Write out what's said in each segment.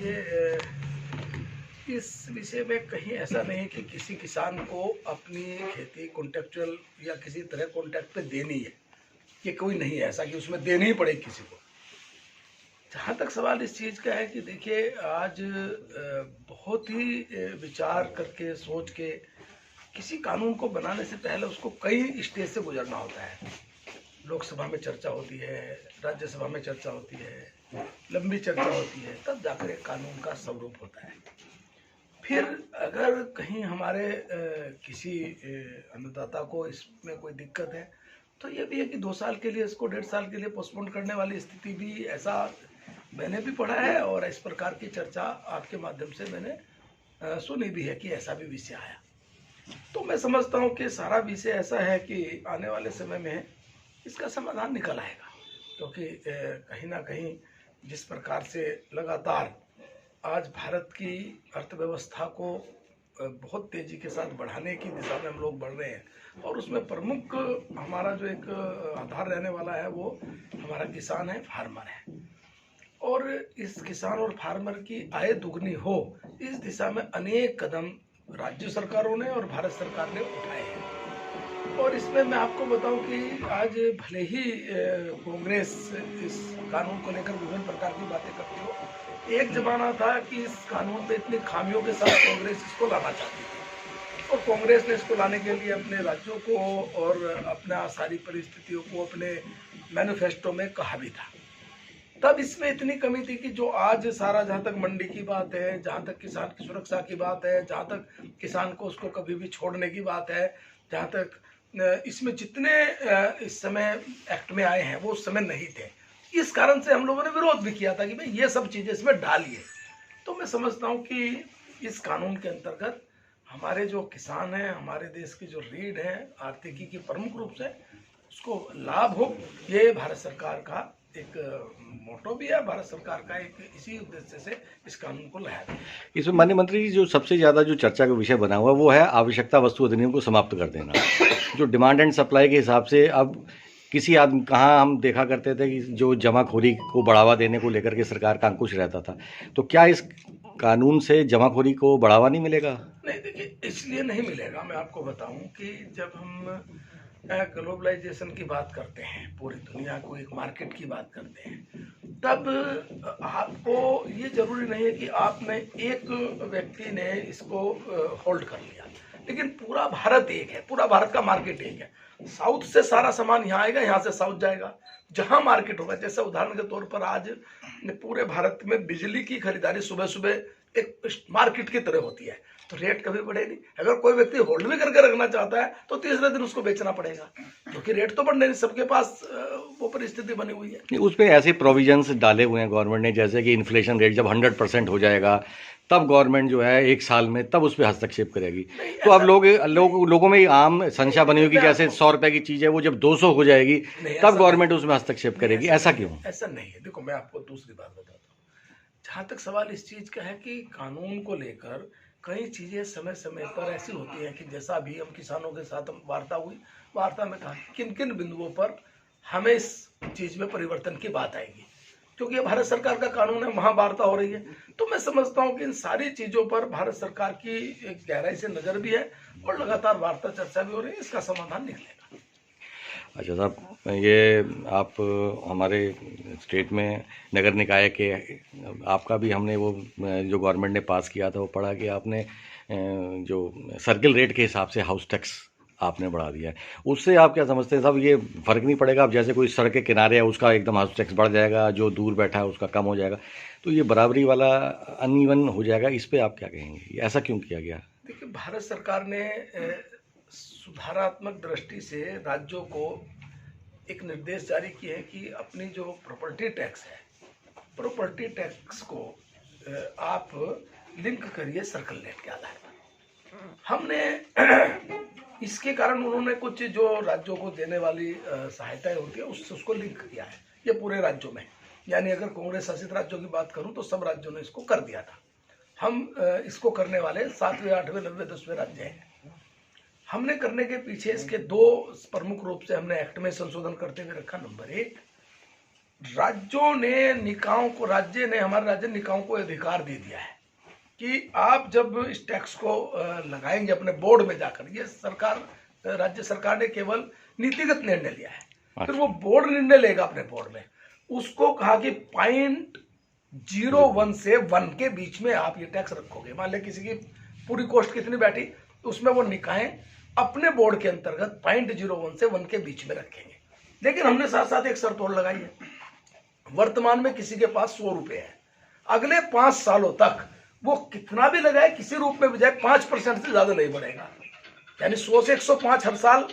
देखिए, इस विषय में कहीं ऐसा नहीं कि किसी किसान को अपनी खेती कॉन्ट्रेक्चुअल या किसी तरह कॉन्ट्रैक्ट पे देनी है। ये कोई नहीं है ऐसा कि उसमें देनी ही पड़ेगी किसी को। जहाँ तक सवाल इस चीज़ का है कि देखिए, आज बहुत ही विचार करके सोच के किसी कानून को बनाने से पहले उसको कई स्टेज से गुजरना होता है। लोकसभा में चर्चा होती है, राज्यसभा में चर्चा होती है, लंबी चर्चा होती है, तब जाकर एक कानून का स्वरूप होता है। फिर अगर कहीं हमारे किसी अन्नदाता को इसमें कोई दिक्कत है तो ये भी है कि 2 साल के लिए इसको 1.5 साल के लिए पोस्टपोन करने वाली स्थिति भी, ऐसा मैंने भी पढ़ा है और इस प्रकार की चर्चा आपके माध्यम से मैंने सुनी भी है कि ऐसा भी विषय आया। तो मैं समझता हूँ कि सारा विषय ऐसा है कि आने वाले समय में इसका समाधान निकल आएगा, क्योंकि कहीं ना कहीं जिस प्रकार से लगातार आज भारत की अर्थव्यवस्था को बहुत तेज़ी के साथ बढ़ाने की दिशा में हम लोग बढ़ रहे हैं और उसमें प्रमुख हमारा जो एक आधार रहने वाला है वो हमारा किसान है, फार्मर है। और इस किसान और फार्मर की आय दुगनी हो, इस दिशा में अनेक कदम राज्य सरकारों ने और भारत सरकार ने उठाए हैं। और इसमें मैं आपको बताऊं कि आज भले ही कांग्रेस इस कानून को लेकर विभिन्न प्रकार की बातें करती हो, एक जमाना था कि इस कानून पे इतनी खामियों के साथ कांग्रेस इसको लाना चाहती थी और कांग्रेस ने इसको लाने के लिए अपने राज्यों को और अपना सारी परिस्थितियों को अपने मैनिफेस्टो में कहा भी था। तब इसमें इतनी कमी थी कि जो आज सारा, जहाँ तक मंडी की बात है, जहाँ तक किसान की सुरक्षा की बात है, जहाँ तक किसान को उसको कभी भी छोड़ने की बात है, जहाँ तक इसमें जितने इस समय एक्ट में आए हैं वो उस समय नहीं थे। इस कारण से हम लोगों ने विरोध भी किया था कि भाई ये सब चीज़ें इसमें डालिए। तो मैं समझता हूँ कि इस कानून के अंतर्गत हमारे जो किसान हैं, हमारे देश की जो रीढ़ है आर्थिकी की, प्रमुख रूप से उसको लाभ हो, ये भारत सरकार का एक मोटो भी है, भारत सरकार का एक इसी उद्देश्य से इस कानून को लाया गया। इसमें माननीय मंत्री जी, जो सबसे ज़्यादा जो चर्चा का विषय बना हुआ वो है आवश्यकता वस्तु अधिनियम को समाप्त कर देना। जो डिमांड एंड सप्लाई के हिसाब से अब किसी आदमी, कहाँ हम देखा करते थे कि जो जमाखोरी को बढ़ावा देने को लेकर के सरकार का अंकुश रहता था, तो क्या इस कानून से जमाखोरी को बढ़ावा नहीं मिलेगा? नहीं, देखिए, इसलिए नहीं मिलेगा। मैं आपको बताऊं कि जब हम ग्लोबलाइजेशन की बात करते हैं, पूरी दुनिया को एक मार्केट की बात करते हैं, तब आपको ये जरूरी नहीं है कि आपने एक व्यक्ति ने इसको होल्ड कर लिया, लेकिन पूरा भारत एक है, पूरा भारत का मार्केट एक है। साउथ से सारा सामान यहाँ आएगा, यहाँ से साउथ जाएगा, जहाँ मार्केट होगा। जैसे उदाहरण के तौर पर आज पूरे भारत में बिजली की खरीदारी सुबह सुबह एक मार्केट की तरह होती है, तो रेट कभी बढ़े नहीं। अगर कोई व्यक्ति होल्ड भी करके रखना चाहता है तो तीसरे दिन उसको बेचना पड़ेगा, क्योंकि रेट तो बढ़ने नहीं, सबके पास वो परिस्थिति बनी हुई है। उसमें ऐसे प्रोविजंस डाले हुए हैं गवर्नमेंट ने, जैसे कि इन्फ्लेशन रेट जब 100% हो जाएगा तब गवर्नमेंट जो है 1 साल में तब उस पर हस्तक्षेप करेगी। तो अब लोगों में आम संशय बनी होगी, जैसे 100 रुपए की चीज़ है वो जब 200 हो जाएगी तब गवर्नमेंट उसमें हस्तक्षेप करेगी। ऐसा क्यों? ऐसा नहीं है। देखो, मैं आपको दूसरी बात बताता हूँ। जहाँ तक सवाल इस चीज़ का है कि कानून को लेकर कई चीज़ें समय समय पर ऐसी होती हैं कि जैसा अभी हम किसानों के साथ वार्ता हुई, वार्ता में कहा किन किन बिंदुओं पर हमें इस चीज़ में परिवर्तन की बात आएगी, क्योंकि ये भारत सरकार का कानून है, वहाँ वार्ता हो रही है। तो मैं समझता हूँ कि इन सारी चीज़ों पर भारत सरकार की एक गहराई से नज़र भी है और लगातार वार्ता चर्चा भी हो रही है, इसका समाधान निकलेगा। अच्छा साहब, ये आप हमारे स्टेट में नगर निकाय के, आपका भी हमने वो जो गवर्नमेंट ने पास किया था वो पढ़ा कि आपने जो सर्किल रेट के हिसाब से हाउस टैक्स आपने बढ़ा दिया है। उससे आप क्या समझते हैं साहब, ये फ़र्क नहीं पड़ेगा? अब जैसे कोई सड़क के किनारे है उसका एकदम हाउस टैक्स बढ़ जाएगा, जो दूर बैठा है उसका कम हो जाएगा, तो ये बराबरी वाला अनइवन हो जाएगा। इस पर आप क्या कहेंगे, ऐसा क्यों किया गया? देखिए, भारत सरकार ने सुधारात्मक दृष्टि से राज्यों को एक निर्देश जारी किए हैं कि अपनी जो प्रॉपर्टी टैक्स है, प्रॉपर्टी टैक्स को आप लिंक करिए सर्कल रेट के आधार पर। हमने इसके कारण उन्होंने कुछ जो राज्यों को देने वाली सहायताएं होती है उसको लिंक किया है, ये पूरे राज्यों में। यानी अगर कांग्रेस शासित राज्यों की बात करूं तो सब राज्यों ने इसको कर दिया था। हम इसको करने वाले 7वें, 8वें, 9वें, 10वें राज्य हैं। हमने करने के पीछे इसके 2 प्रमुख रूप से हमने एक्ट में संशोधन करते हुए रखा। नंबर 1, राज्यों ने निकायों को, हमारे राज्य निकायों को अधिकार दे दिया है कि आप जब इस टैक्स को लगाएंगे अपने बोर्ड में जाकर, ये सरकार, राज्य सरकार ने केवल नीतिगत निर्णय लिया है। फिर वो बोर्ड निर्णय लेगा अपने बोर्ड में, उसको कहा कि 0.01 से 1 के बीच में आप ये टैक्स रखोगे। मान लें किसी की पूरी कॉस्ट कितनी बैठी, तो उसमें वो निकाय अपने बोर्ड के अंतर्गत 0.01 से 1 के बीच में रखेंगे। लेकिन हमने साथ साथ एक शर्त और लगाई है, वर्तमान में किसी के पास 100 रुपए है, अगले 5 सालों तक वो कितना भी लगाए, किसी रूप में भी जाए, 5% से ज्यादा नहीं बढ़ेगा। यानी 100 से 105 हर साल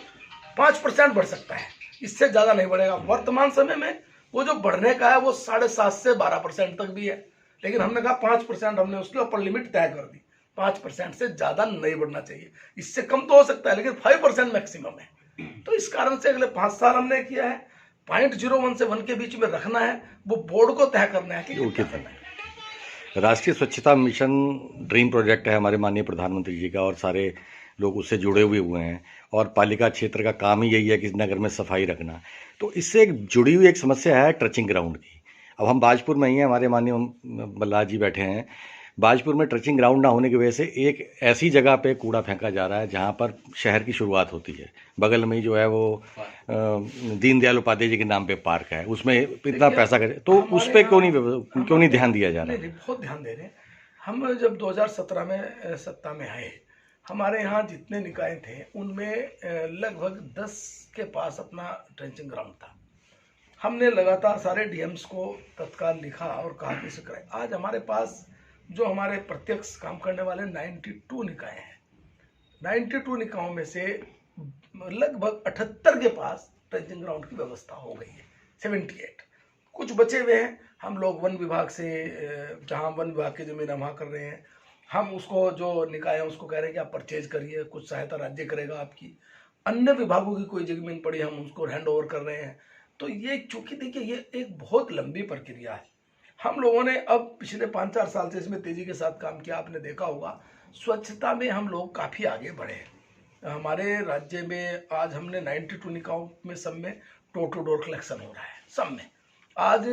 5% बढ़ सकता है, इससे ज्यादा नहीं बढ़ेगा। वर्तमान समय में वो जो बढ़ने का है वो 7.5 से 12% तक भी है, लेकिन हमने कहा 5%, हमने उसके ऊपर लिमिट तय कर दी। 5% से ज्यादा नहीं बढ़ना चाहिए, इससे कम तो हो सकता है लेकिन 5% मैक्सिमम है। तो इस कारण से अगले 5 साल हमने किया है 0.01 से 1 के बीच में रखना है, वो बोर्ड को तय करना है कि क्या करना है। राष्ट्रीय स्वच्छता मिशन ड्रीम प्रोजेक्ट है हमारे माननीय प्रधानमंत्री जी का, और सारे लोग उससे जुड़े हुए हैं, और पालिका क्षेत्र का काम ही यही है कि नगर में सफाई रखना। तो इससे एक जुड़ी हुई एक समस्या है ट्रचिंग ग्राउंड की। अब हम बाजपुर में ही हैं, हमारे माननीय बल्लाल जी बैठे हैं। बाजपुर में ट्रचिंग ग्राउंड ना होने की वजह से एक ऐसी जगह पे कूड़ा फेंका जा रहा है जहाँ पर शहर की शुरुआत होती है। बगल में ही जो है वो दीनदयाल उपाध्याय जी के नाम पे पार्क है, उसमें इतना पैसा करे, तो उस पर क्यों नहीं ध्यान दिया जा रहा है? बहुत ध्यान दे रहे हैं। हम जब 2017 में सत्ता में आए, हमारे यहाँ जितने निकाय थे उनमें लगभग 10 के पास अपना ट्रेंचिंग ग्राउंड था। हमने लगातार सारे डीएम्स को तत्काल लिखा और कहा कि इसे करें। आज हमारे पास जो हमारे प्रत्यक्ष काम करने वाले 92 निकाय हैं, 92 निकायों में से लगभग 78 के पास ट्रेंचिंग ग्राउंड की व्यवस्था हो गई है। 78 कुछ बचे हुए हैं। हम लोग वन विभाग से, जहां वन विभाग की जमीन हम वहाँ कर रहे हैं, हम उसको जो निकाय है उसको कह रहे हैं कि आप परचेज करिए, कुछ सहायता राज्य करेगा आपकी। अन्य विभागों की कोई जमीन पड़ी, हम उसको हैंड ओवर कर रहे हैं। तो ये चूंकि देखिए ये एक बहुत लंबी प्रक्रिया है। हम लोगों ने अब पिछले 5-4 साल से इसमें तेजी के साथ काम किया। आपने देखा होगा स्वच्छता में हम लोग काफ़ी आगे बढ़े हैं। हमारे राज्य में आज हमने 92 निकायों में सब में डोर टू डोर कलेक्शन हो रहा है। सब में आज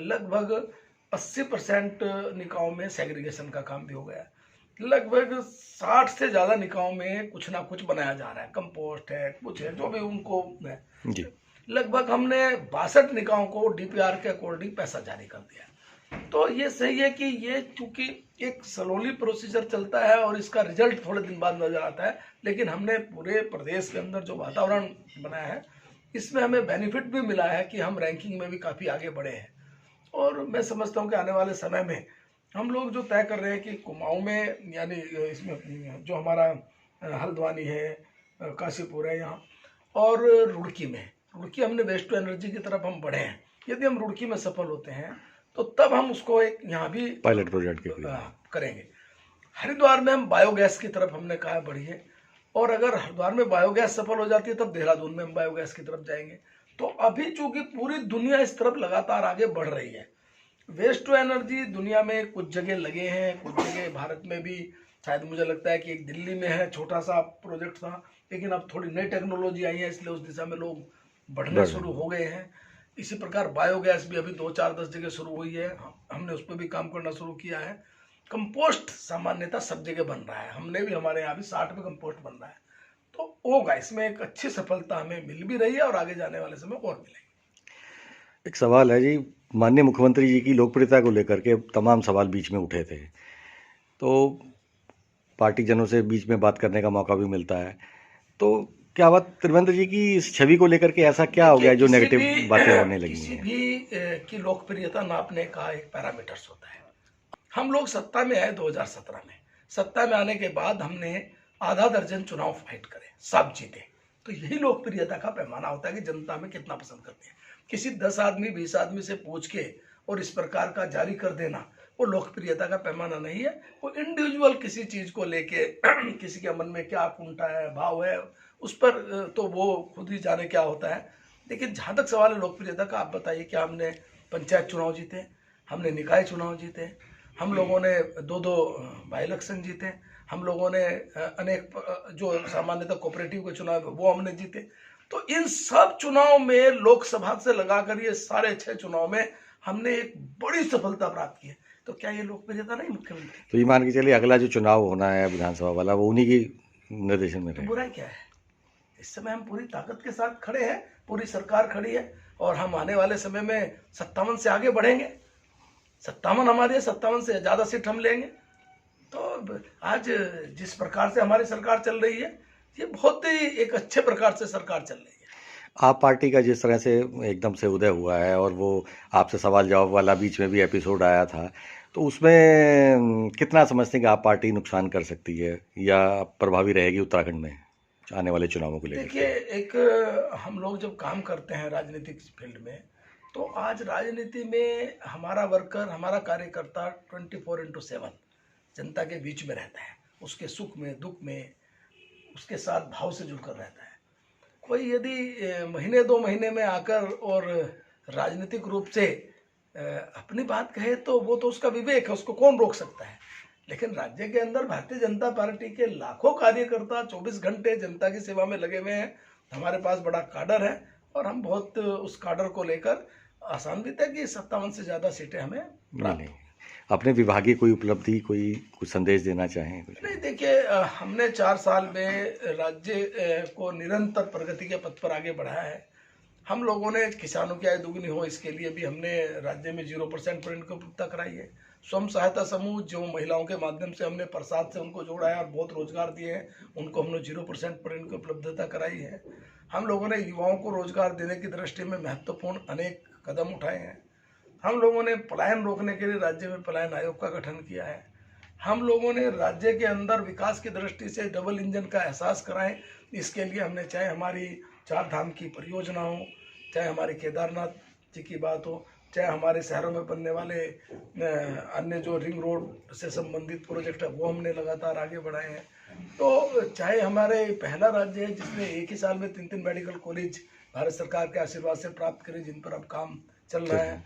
लगभग 80% निकायों में सेग्रीगेशन का काम भी हो गया है। लगभग 60 से ज़्यादा निकायों में कुछ ना कुछ बनाया जा रहा है, कंपोस्ट है, कुछ है, जो भी उनको है जी। लगभग हमने 62 निकायों को डीपीआर के अकॉर्डिंग पैसा जारी कर दिया। तो ये सही है कि ये चूंकि एक स्लोली प्रोसीजर चलता है और इसका रिजल्ट थोड़े दिन बाद नजर आता है, लेकिन हमने पूरे प्रदेश के अंदर जो वातावरण बनाया है इसमें हमें बेनिफिट भी मिला है कि हम रैंकिंग में भी काफ़ी आगे बढ़े हैं। और मैं समझता हूँ कि आने वाले समय में हम लोग जो तय कर रहे हैं कि कुमाऊं में, यानी इसमें जो हमारा हल्द्वानी है, काशीपुर है यहाँ, और रुड़की हमने वेस्ट टू एनर्जी की तरफ हम बढ़े हैं। यदि हम रुड़की में सफल होते हैं तो तब हम उसको एक यहाँ भी पायलट प्रोजेक्ट करेंगे। हरिद्वार में हम बायोगैस की तरफ हमने कहा बढ़िए, और अगर हरिद्वार में बायोगैस सफल हो जाती है तब देहरादून में हम बायोगैस की तरफ जाएंगे। तो अभी चूंकि पूरी दुनिया इस तरफ लगातार आगे बढ़ रही है, वेस्ट टू एनर्जी दुनिया में कुछ जगह लगे हैं, कुछ जगह भारत में भी, शायद मुझे लगता है कि एक दिल्ली में है, छोटा सा प्रोजेक्ट था, लेकिन अब थोड़ी नई टेक्नोलॉजी आई है इसलिए उस दिशा में लोग बढ़ने शुरू हो गए हैं। इसी प्रकार बायोगैस भी अभी 2-4-10 जगह शुरू हुई है, हमने उस पर भी काम करना शुरू किया है। कंपोस्ट सामान्यतः सब जगह बन रहा है, हमने भी, हमारे यहाँ भी 60 में कंपोस्ट बन रहा है। तो होगा, इसमें एक अच्छी सफलता हमें मिल भी रही है और आगे जाने वाले समय और मिलेगी। एक सवाल है जी, माननीय मुख्यमंत्री जी की लोकप्रियता को लेकर के तमाम सवाल बीच में उठे थे, तो पार्टी जनों से बीच में बात करने का मौका भी मिलता है, तो क्या बात त्रिवेंद्र जी की इस छवि को लेकर के ऐसा क्या हो गया जो नेगेटिव बातें होने लगी हैं? किसी भी की लोकप्रियता नापने का एक पैरामीटर्स होता है। हम लोग सत्ता में आए 2017 में, सत्ता में आने के बाद हमने आधा दर्जन चुनाव फाइट करे, सब जीते। तो यही लोकप्रियता का पैमाना होता है कि जनता में कितना पसंद करते हैं। किसी 10 आदमी 20 आदमी से पूछ के और इस प्रकार का जारी कर देना वो लोकप्रियता का पैमाना नहीं है। वो इंडिविजुअल किसी चीज को लेके किसी के मन में क्या कुंठा है, भाव है, उस पर तो वो खुद ही जाने क्या होता है। लेकिन जहाँ तक सवाल है लोकप्रियता का, आप बताइए कि हमने पंचायत चुनाव जीते, हमने निकाय चुनाव जीते, हम लोगों ने 2-2 बाई इलेक्शन जीते, हम लोगों ने अनेक जो सामान्यतः कोऑपरेटिव के चुनाव वो हमने जीते। तो इन सब चुनाव में लोकसभा से लगाकर ये सारे 6 चुनाव में हमने एक बड़ी सफलता प्राप्त की है। तो क्या ये लोकप्रियता नहीं मुख्यमंत्री? तो ये मान के चलिए अगला जो चुनाव होना है विधानसभा वाला वो उन्हीं की निर्देशन में तो रहेगा। बुराई क्या है? इस समय हम पूरी ताकत के साथ खड़े हैं, पूरी सरकार खड़ी है और हम आने वाले समय में 57 से आगे बढ़ेंगे। 57 हमारे, 57 से ज़्यादा सीट हम लेंगे। तो आज जिस प्रकार से हमारी सरकार चल रही है, ये बहुत ही एक अच्छे प्रकार से सरकार चल रही है। आप पार्टी का जिस तरह से एकदम से उदय हुआ है और वो आपसे सवाल जवाब वाला बीच में भी एपिसोड आया था, तो उसमें कितना समझते हैं कि आप पार्टी नुकसान कर सकती है या प्रभावी रहेगी उत्तराखंड में आने वाले चुनावों को लेकर? देखिए, एक हम लोग जब काम करते हैं राजनीतिक फील्ड में, तो आज राजनीति में हमारा वर्कर, हमारा कार्यकर्ता 24/7 जनता के बीच में रहता है, उसके सुख में दुख में उसके साथ भाव से जुड़कर रहता है। कोई यदि महीने 2 महीने में आकर और राजनीतिक रूप से अपनी बात कहे तो वो तो उसका विवेक है, उसको कौन रोक सकता है। लेकिन राज्य के अंदर भारतीय जनता पार्टी के लाखों कार्यकर्ता 24 घंटे जनता की सेवा में लगे हुए हैं। हमारे पास बड़ा काडर है और हम बहुत उस काडर को लेकर आसान्वित है कि 57 से ज़्यादा सीटें हमें नहीं, अपने विभागीय कोई उपलब्धि, कोई कुछ संदेश देना चाहें? नहीं, देखिए, हमने 4 साल में राज्य को निरंतर प्रगति के पथ पर आगे बढ़ाया है। हम लोगों ने किसानों की आय दुगनी हो, इसके लिए भी हमने राज्य में 0% पर इनको उपलब्धता कराई है। स्वयं सहायता समूह जो महिलाओं के माध्यम से हमने प्रसाद से उनको जोड़ा है और बहुत रोजगार दिए हैं, उनको हमने 0% पर इनको उपलब्धता कराई है। हम लोगों ने युवाओं को रोजगार देने की दृष्टि में महत्वपूर्ण अनेक कदम उठाए हैं। हम लोगों ने पलायन रोकने के लिए राज्य में पलायन आयोग का गठन किया है। हम लोगों ने राज्य के अंदर विकास की दृष्टि से डबल इंजन का एहसास कराएं, इसके लिए हमने चाहे हमारी 4 धाम की परियोजना हो, चाहे हमारी केदारनाथ जी की बात हो, चाहे हमारे शहरों में बनने वाले अन्य जो रिंग रोड से संबंधित प्रोजेक्ट है वो हमने लगातार आगे बढ़ाए हैं। तो चाहे हमारे पहला राज्य है जिसने एक ही साल में 3 मेडिकल कॉलेज भारत सरकार के आशीर्वाद से प्राप्त करे, जिन पर अब काम चल रहा है।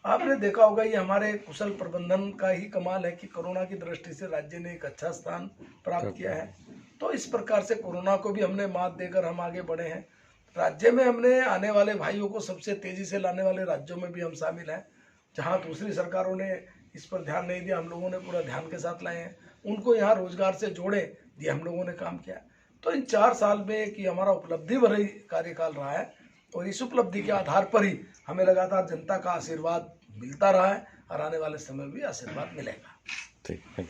आपने देखा होगा, ये हमारे कुशल प्रबंधन का ही कमाल है कि कोरोना की दृष्टि से राज्य ने एक अच्छा स्थान प्राप्त किया है। तो इस प्रकार से कोरोना को भी हमने मात देकर हम आगे बढ़े हैं। राज्य में हमने आने वाले भाइयों को सबसे तेजी से लाने वाले राज्यों में भी हम शामिल हैं। जहां दूसरी सरकारों ने इस पर ध्यान नहीं दिया, हम लोगों ने पूरा ध्यान के साथ लाए हैं। उनको यहाँ रोजगार से जोड़े, ये हम लोगों ने काम किया। तो इन 4 साल में कि हमारा उपलब्धि भरी कार्यकाल रहा है और इस उपलब्धि के आधार पर ही हमें लगातार जनता का आशीर्वाद मिलता रहा है और आने वाले समय में भी आशीर्वाद मिलेगा। ठीक है।